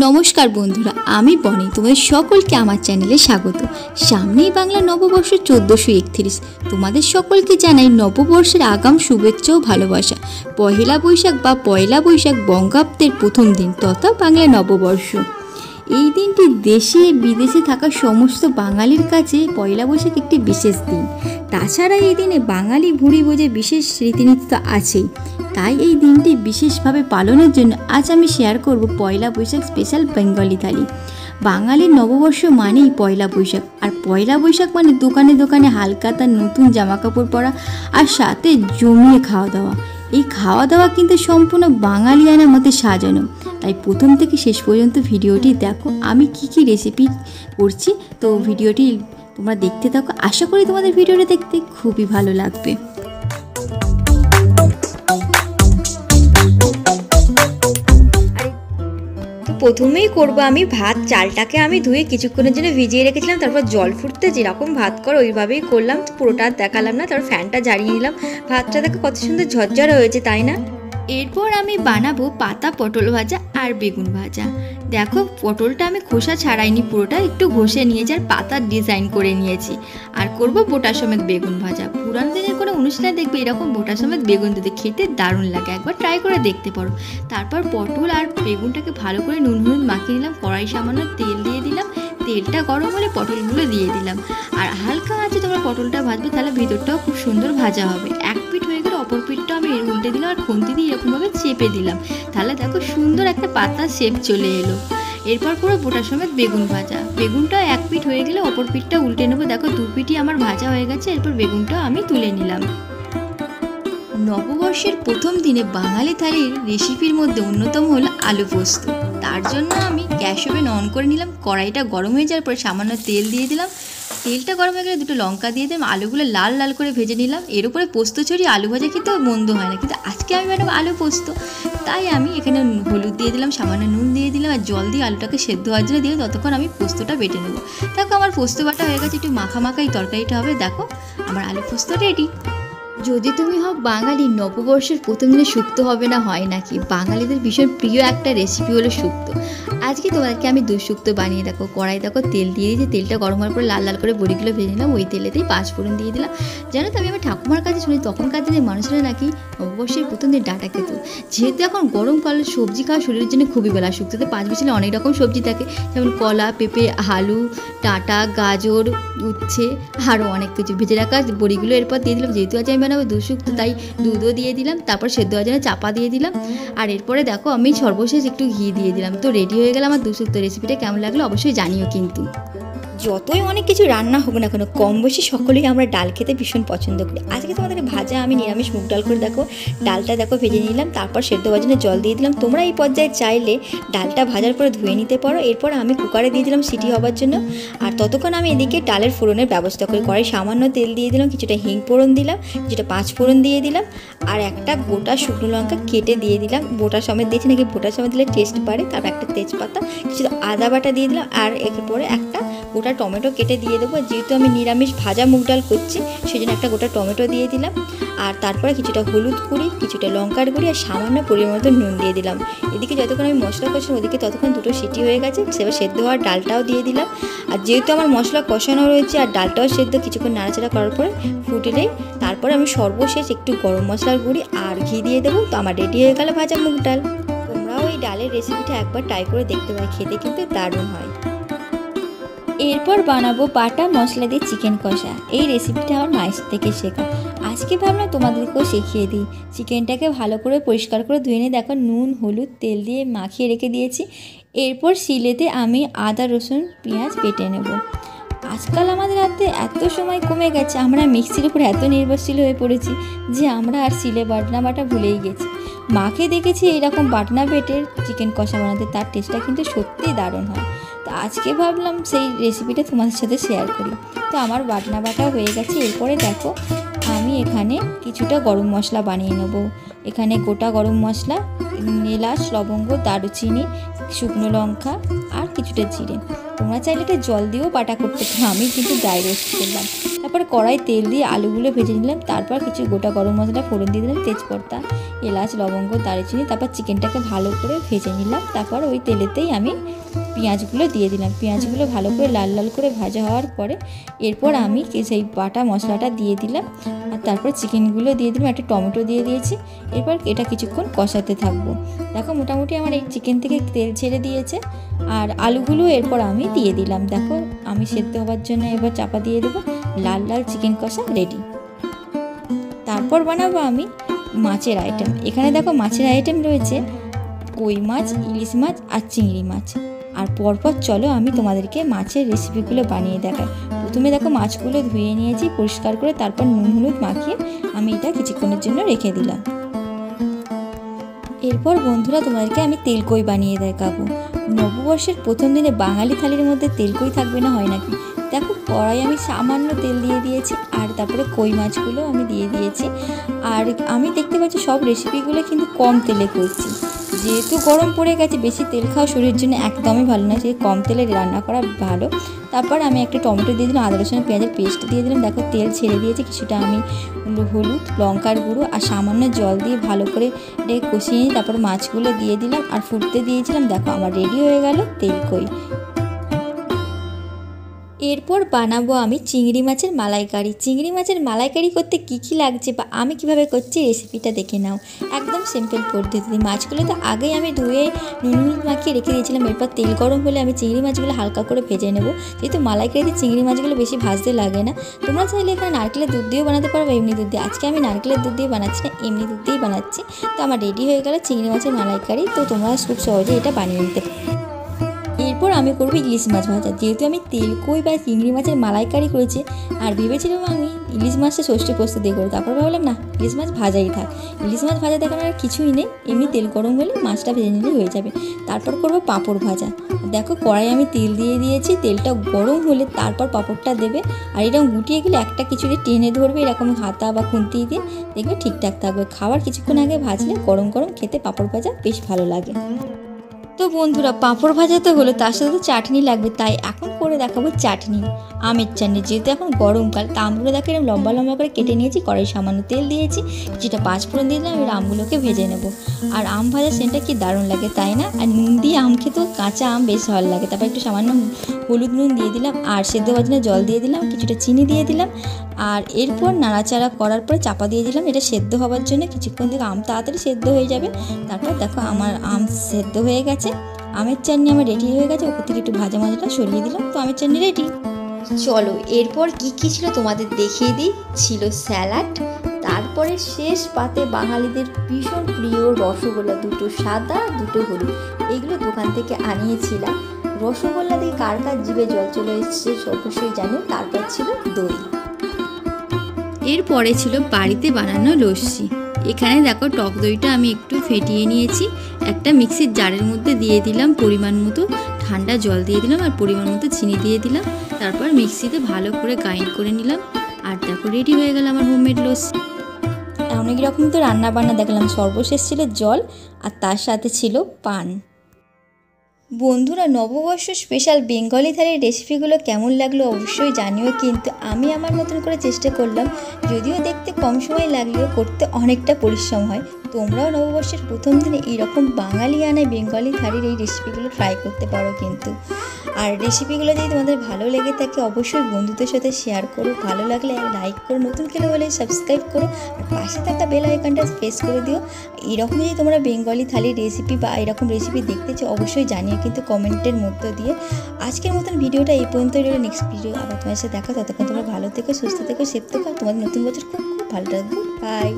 নমস্কার বন্ধুরা, আমি বনি। তোমাদের সকলকে আমার চ্যানেলে স্বাগত। সামনেই বাংলা নববর্ষ 1431। তোমাদের সকলকে জানাই নববর্ষের আগাম শুভেচ্ছা ও ভালোবাসা। পহেলা বৈশাখ বা পয়লা বৈশাখ বঙ্গাব্দের প্রথম দিন তথা বাংলা নববর্ষ। এই দিনটি দেশে বিদেশে থাকা সমস্ত বাঙালির কাছে পয়লা বৈশাখ একটি বিশেষ দিন। তাছাড়া এই দিনে বাঙালি ভুঁড়ি বোঝে বিশেষ রীতিনীতি তো আছেই। তাই এই দিনটি বিশেষভাবে পালনের জন্য আজ আমি শেয়ার করব পয়লা বৈশাখ স্পেশাল বেঙ্গলি থালি। বাঙালির নববর্ষ মানেই পয়লা বৈশাখ, আর পয়লা বৈশাখ মানে দোকানে দোকানে হালকাতা নতুন জামা কাপড় পরা আর সাথে জমিয়ে খাওয়া দাওয়া। এই খাওয়া দাওয়া কিন্তু সম্পূর্ণ বাঙালিয়ানার মধ্যে সাজানো। তাই প্রথম থেকে শেষ পর্যন্ত ভিডিওটি দেখো, আমি কি রেসিপি করছি। তো ভিডিওটি তোমরা দেখতে থাকো, আশা করি তোমাদের ভিডিওটা দেখতে খুবই ভালো লাগবে। প্রথমেই করব আমি ভাত। চালটাকে আমি ধুয়ে কিছুক্ষণের জন্য ভিজিয়ে রেখেছিলাম, তারপর জল ফুটতে যেরকম ভাত করো ওইভাবেই করলাম। পুরোটা দেখালাম না, তারপর ফ্যানটা জ্বালিয়ে নিলাম। ভাতটা দেখো কত সুন্দর ঝরঝরে হয়েছে, তাই না? এরপর আমি বানাবো পাতা পটল ভাজা আর বেগুন ভাজা। দেখো পটলটা আমি খোসা ছাড়াইনি, পুরোটা একটু ঘষে নিয়েছি আর পাতার ডিজাইন করে নিয়েছি। আর করব বোটা সমেত বেগুন ভাজা। পুরান দিনের কোনো অনুষ্ঠানে দেখবে এরকম বোটা সমেত বেগুন দিতে খেতে দারুণ লাগে, একবার ট্রাই করে দেখতে পারো। তারপর পটল আর বেগুনটাকে ভালো করে নুন হলুদ মাখিয়ে নিলাম। কড়াই সামান্য তেল দিয়ে দিলাম, তেলটা গরম হলে পটলগুলো দিয়ে দিলাম। আর হালকা আছে তোমরা পটলটা ভাজবে, তাহলে ভিতরটাও খুব সুন্দর ভাজা হবে। এক পিঠ হয়ে গেলে অপর পিঠটা আমি উল্টে দিলাম আর খুন্তি দিয়ে এরকমভাবে চেপে দিলাম, তাহলে দেখো সুন্দর একটা পাতার শেপ চলে এলো। এরপর পুরো বোটা সমেত বেগুন ভাজা। বেগুনটা এক পিঠ হয়ে গেলে অপর পিঠটা উল্টে নেবো। দেখো দু পিঠই আমার ভাজা হয়ে গেছে। এরপর বেগুনটা আমি তুলে নিলাম। নববর্ষের প্রথম দিনে বাঙালি থালির রেসিপির মধ্যে অন্যতম হলো আলু পোস্ত। তার জন্য আমি গ্যাস ওভেন অন করে নিলাম। কড়াইটা গরম হয়ে যাওয়ার পরে সামান্য তেল দিয়ে দিলাম। তেলটা গরম হয়ে গেলে দুটো লঙ্কা দিয়ে দিলাম, আলুগুলো লাল লাল করে ভেজে নিলাম। এর উপরে পোস্ত ছড়িয়ে আলু ভাজা খেতেও মন্দ হয় না, কিন্তু আজকে আমি বানাবো আলু পোস্ত। তাই আমি এখানে হলুদ দিয়ে দিলাম, সামান্য নুন দিয়ে দিলাম আর জল দিয়ে আলুটাকে সেদ্ধ হওয়ার জন্য দিয়ে ততক্ষণ আমি পোস্তটা বেটে নেবো। দেখো আমার পোস্ত বাটা হয়ে গেছে, একটু মাখা মাখাই তরকারিটা হবে। দেখো আমার আলু পোস্ত রেডি। যদি তুমি হও বাঙালি, নববর্ষের প্রথম দিনে শুক্তো হবে না হয় নাকি? বাঙালিদের ভীষণ প্রিয় একটা রেসিপি হলো শুক্তো। আজকে তোমাদেরকে আমি দুধ শুক্তো বানিয়ে দেখো। কড়াই দেখো তেল দিয়ে দিয়েছি, তেলটা গরম হওয়ার পরে লাল লাল করে বড়িগুলো ভেজে নিলাম। ওই তেলেতেই 5 ফোড়ন দিয়ে দিলাম। জানো তো আমি আমার ঠাকুমার কাছে শুনি তখনকার দিনে মানুষরা নাকি নববর্ষের প্রথম দিন ডাঁটা খেত। যেহেতু এখন গরমকালে সবজি খাওয়া শরীরের জন্য খুবই ভালো। শুক্তোতে 5 বিশালে অনেক রকম সবজি থাকে, যেমন কলা, পেঁপে, আলু, ডাঁটা, গাজর, উচ্ছে, আরও অনেক কিছু। ভেজে রাখা বড়িগুলো এরপর দিয়ে দিলাম। যেহেতু আজ আমি বানাবো দুধ শুক্তো, তাই দুধও দিয়ে দিলাম। তারপর সেদ্ধ হওয়ার জন্য চাপা দিয়ে দিলাম। আর এরপরে দেখো আমি সর্বশেষ একটু ঘি দিয়ে দিলাম। তো রেডি হয়ে গেল আমার দুধ শুক্তো। রেসিপিটা কেমন লাগলো অবশ্যই জানিও। কিন্তু যতই অনেক কিছু রান্না হোক না কেন, কম বেশি সকলেই আমরা ডাল খেতে ভীষণ পছন্দ করি। আজকে তোমাদের ভাজা আমি নিরামিষ মুগ ডাল করে দেখো, ডালটা দেখো ভেজে নিলাম। তারপর সেদ্ধ হওয়ার জন্য জল দিয়ে দিলাম। তোমরা এই পর্যায়ে চাইলে ডালটা ভাজার পরে ধুয়ে নিতে পারো। এরপর আমি কুকারে দিয়ে দিলাম সিটি হওয়ার জন্য। আর ততক্ষণ আমি এদিকে ডালের ফোড়নের ব্যবস্থা করি। কড়াই সামান্য তেল দিয়ে দিলাম, কিছুটা হিং ফোড়ন দিলাম, কিছুটা 5 ফোড়ন দিয়ে দিলাম, আর একটা গোটা শুকনো লঙ্কা কেটে দিয়ে দিলাম। বোটা সমেত দিয়েছি নাকি, বোটা সমেত দিলে টেস্ট বাড়ে। তারপর একটা তেজপাতা, কিছুটা আদা বাটা দিয়ে দিলাম। আর এরপরে একটা গোটা টমেটো কেটে দিয়ে দেবো। যেহেতু আমি নিরামিষ ভাজা মুগ ডাল করছি, সেই জন্য একটা গোটা টমেটো দিয়ে দিলাম। আর তারপরে কিছুটা হলুদ গুঁড়ি, কিছুটা লঙ্কার গুঁড়ি আর সামান্য পরিমাণ মতো নুন দিয়ে দিলাম। এদিকে যতক্ষণ আমি মশলা কষানো, ওদিকে ততক্ষণ দুটো সিটি হয়ে গেছে। সেবার সেদ্ধ হওয়ার ডালটাও দিয়ে দিলাম। আর যেহেতু আমার মশলা কষানো রয়েছে আর ডালটাও সেদ্ধ, কিছুক্ষণ নাড়াচাড়া করার পরে ফুটিলেই তারপরে আমি সর্বশেষ একটু গরম মশলার গুঁড়ি আর ঘি দিয়ে দেবো। তো আমার রেডি হয়ে গেল ভাজা মুগ ডাল। তোমরাও এই ডালের রেসিপিটা একবার ট্রাই করে দেখতে পারো, খেতে কিন্তু দারুণ হয়। এরপর বানাবো বাটা মশলা দিয়ে চিকেন কষা। এই রেসিপিটা আমার মায়ের থেকে শেখা। আজকে ভাবলাম তোমাদেরকেও শিখিয়ে দিই। চিকেনটাকে ভালো করে পরিষ্কার করে ধুয়ে নিয়ে দেখো নুন হলুদ তেল দিয়ে মাখিয়ে রেখে দিয়েছি। এরপর শিলেতে আমি আদা রসুন পেঁয়াজ বেটে নেব। আজকাল আমাদের হাতে এত সময় কমে গেছে, আমরা মিক্সির উপর এত নির্ভরশীল হয়ে পড়েছি যে আমরা আর শিলে বাটনা বাটা ভুলেই গেছি। মাকে দেখেছি এরকম বাটনা বেটে চিকেন কষা বানাতে, তার টেস্টটা কিন্তু সত্যিই দারুণ হয়। তো আজকে ভাবলাম সেই রেসিপিটা তোমাদের সাথে শেয়ার করি। তো আমার বাটনা বাটা হয়ে গেছে। এরপরে দেখো আমি এখানে কিছুটা গরম মশলা বানিয়ে নেব। এখানে গোটা গরম মশলা, এলাচ, লবঙ্গ, দারুচিনি, শুকনো লঙ্কা আর কিছুটা জিরে। তোমরা চাইলে এটা জল দিয়েও বাটা করতে পারো, আমি কিন্তু ড্রাই রোস্ট করলাম। তারপর কড়াই তেল দিয়ে আলুগুলো ভেজে নিলাম। তারপর কিছু গোটা গরম মশলা ফোড়ন দিয়ে দিলাম, তেজপাতা, এলাচ, লবঙ্গ, দারচিনি। তারপর চিকেনটাকে ভালো করে ভেজে নিলাম। তারপর ওই তেলেতেই আমি পেঁয়াজগুলো দিয়ে দিলাম। পেঁয়াজগুলো ভালো করে লাল লাল করে ভাজা হওয়ার পরে এরপর আমি সেই বাটা মশলাটা দিয়ে দিলাম। আর তারপর চিকেনগুলো দিয়ে দিলাম, একটা টমেটো দিয়ে দিয়েছি। এরপর এটা কিছুক্ষণ কষাতে থাকবো। দেখো মোটামুটি আমার এই চিকেন থেকে তেল ছেড়ে দিয়েছে। আর আলুগুলো এরপর আমি দিয়ে দিলাম। দেখো আমি সেদ্ধ হওয়ার জন্য এবার চাপা দিয়ে দেবো। লাল লাল চিকেন কষা রেডি। তারপর বানাবো আমি মাছের আইটেম। এখানে দেখো মাছের আইটেম রয়েছে কই মাছ, ইলিশ মাছ আর চিংড়ি মাছ। আর পরপর চলো আমি তোমাদেরকে মাছের রেসিপিগুলো বানিয়ে দেখাই। প্রথমে দেখো মাছগুলো ধুয়ে নিয়েছি পরিষ্কার করে, তারপর নুন হলুদ মাখিয়ে আমি এটা কিছুক্ষণের জন্য রেখে দিলাম। এরপর বন্ধুরা তোমাদেরকে আমি তেলকই বানিয়ে দেখাবো। নববর্ষের প্রথম দিনে বাঙালি থালির মধ্যে তেলকই থাকবে না, হয় নাকি? দেখো কড়াই আমি সামান্য তেল দিয়ে দিয়েছি, আর তারপরে কই মাছগুলো আমি দিয়ে দিয়েছি। আর আমি দেখতে পাচ্ছি সব রেসিপিগুলো কিন্তু কম তেলে করছি, যেহেতু গরম পড়ে গেছে। বেশি তেল খাওয়া শরীরের জন্য একদমই ভালো না, সেই কম তেলে রান্না করা ভালো। তারপর আমি একটা টমেটো দিয়ে দিলাম, আদা রসুন পেঁয়াজের পেস্ট দিয়ে দিলাম। দেখো তেল ছেড়ে দিয়েছে, কিছুটা আমি হলুদ, লঙ্কার গুঁড়ো আর সামান্য জল দিয়ে ভালো করে এটাকে কষিয়ে নিই। তারপর মাছগুলো দিয়ে দিলাম আর ফুটতে দিয়েছিলাম। দেখো আমার রেডি হয়ে গেল তেলকই। এরপর বানাবো আমি চিংড়ি মাছের মালাইকারি। চিংড়ি মাছের মালাইকারি করতে কী কী লাগছে বা আমি কিভাবে করছি রেসিপিটা দেখে নাও। একদম সিম্পল পদ্ধতি। মাছগুলো তো আগেই আমি ধুয়ে নুন হলুদ মাখিয়ে রেখে দিয়েছিলাম। এরপর তেল গরম হলে আমি চিংড়ি মাছগুলো হালকা করে ভেজে নেব, যেহেতু মালাইকারিতে চিংড়ি মাছগুলো বেশি ভাজতে লাগে না। তোমরা চাইলে এখানে নারকেলের দুধ দিয়েও বানাতে পারো বা এমনি দুধ দিয়ে। আজকে আমি নারকেলের দুধ দিয়ে বানাচ্ছি না, এমনি দুধ দিয়েই বানাচ্ছি। তো আমার রেডি হয়ে গেল চিংড়ি মাছের মালাইকারি। তো তোমরা খুব সহজে এটা বানিয়ে নিতে পারো। এরপর আমি করবো ইলিশ মাছ ভাজা। যেহেতু আমি তেলকই বা চিংড়ি মাছের মালাইকারি করেছি, আর ভেবেছিলাম আমি ইলিশ মাছটা ষষ্ঠী পোস্ত দিয়ে করি। তারপর ভাবলাম না, ইলিশ মাছ ভাজাই থাক। ইলিশ মাছ ভাজা দেখানোর আর কিছুই নেই, এমনি তেল গরম হলে মাছটা ভেজে নিলে হয়ে যাবে। তারপর করবো পাঁপড় ভাজা। দেখো কড়াই আমি তেল দিয়ে দিয়েছি, তেলটা গরম হলে তারপর পাঁপড়টা দেবে। আর এরকম গুটিয়ে গেলে একটা কিছু দিয়ে টেনে ধরবে, এরকম হাতা বা খুন্তি দিয়ে, দেখবে ঠিকঠাক থাকবে। খাবার কিছুক্ষণ আগে ভাজলে গরম গরম খেতে পাঁপড় ভাজা বেশ ভালো লাগে। তো বন্ধুরা পাঁপড় ভাজা তো হলো, তার সাথে তো চাটনি লাগবে, তাই এখন করে দেখাবো চাটনি। আমের চাটনি। যেহেতু এখন গরমকাল, তা আমগুলো দেখে এরকম লম্বা লম্বা করে কেটে নিয়েছি। কড়াই সামান্য তেল দিয়েছি, কিছুটা পাঁচফোড়ন দিয়ে দিলাম। এবার আমগুলোকে ভেজে নেব। আর আম ভাজার সেন্টটা কি দারুণ লাগে, তাই না? আর নুন দিয়ে আম খেতেও, কাঁচা আম বেশ ভালো লাগে। তারপর একটু সামান্য হলুদ নুন দিয়ে দিলাম, আর সেদ্ধ হওয়ার জন্য জল দিয়ে দিলাম, কিছুটা চিনি দিয়ে দিলাম। আর এরপর নাড়াচাড়া করার পরে চাপা দিয়ে দিলাম এটা সেদ্ধ হওয়ার জন্য। কিছুক্ষণ থেকে আম তাড়াতাড়ি সেদ্ধ হয়ে যাবে। তারপর দেখো আমার আম সেদ্ধ হয়ে গেছে। আমের চাটনি আমার রেডি হয়ে গেছে। ওপর থেকে একটু ভাজা মশলা সরিয়ে দিলাম, তো আমের চাটনি রেডি। চলো এরপর কি কি ছিল তোমাদের দেখিয়ে দিই। ছিল স্যালাড, তারপরে শেষ পাতে বাঙালিদের ভীষণ প্রিয় রসগোল্লা, দুটো সাদা দুটো হলুদ। এগুলো দোকান থেকে আনিয়েছিলাম। রসগোল্লা দিয়ে কার কার জিভে জল চলে এসছে অবশ্যই জানো। তারপর ছিল দই। এরপরে ছিল বাড়িতে বানানো লস্যি। এখানে দেখো টক দইটা আমি একটু ফেটিয়ে নিয়েছি, একটা মিক্সির জারের মধ্যে দিয়ে দিলাম। পরিমাণ মতো ঠান্ডা জল দিয়ে দিলাম আর পরিমাণ মতো চিনি দিয়ে দিলাম। তারপর মিক্সিতে ভালো করে গ্রাইন্ড করে নিলাম। আর দেখো রেডি হয়ে গেল আমার হোমমেড লস্যি। অনেক রকম তো রান্না বান্না দেখলাম, সর্বশেষ ছিল জল আর তার সাথে ছিল পান। বন্ধুরা নববর্ষ স্পেশাল বেঙ্গলি থালির রেসিপিগুলো কেমন লাগলো অবশ্যই জানিও। কিন্তু আমি আমার মতন করে চেষ্টা করলাম, যদিও দেখতে কম সময় লাগলেও করতে অনেকটা পরিশ্রম হয়। তোমরাও নববর্ষের প্রথম দিনে এইরকম বাঙালি আনায় বেঙ্গলি থালির এই রেসিপিগুলো ট্রাই করতে পারো কিন্তু। আর রেসিপিগুলো যদি তোমাদের ভালো লেগে থাকে অবশ্যই বন্ধুদের সাথে শেয়ার করো। ভালো লাগলে লাইক করো, নতুন কেউ হলে সাবস্ক্রাইব করো, আর পাশে থাকা বেল আইকনটা প্রেস করে দিও। এরকম যদি তোমরা বেঙ্গলি থালির রেসিপি বা এরকম রেসিপি দেখতে চাও অবশ্যই জানিও কিন্তু কমেন্টের মধ্য দিয়ে। আজকের মতন ভিডিওটা এই পর্যন্ত রইল। নেক্সট ভিডিও আবার তোমার সাথে দেখা। ততক্ষণ তোমরা ভালো থেকো, সুস্থ থেকো, সেফ থেকো। তোমাদের নতুন বছর খুব খুব ভালো থাকবে। বাই।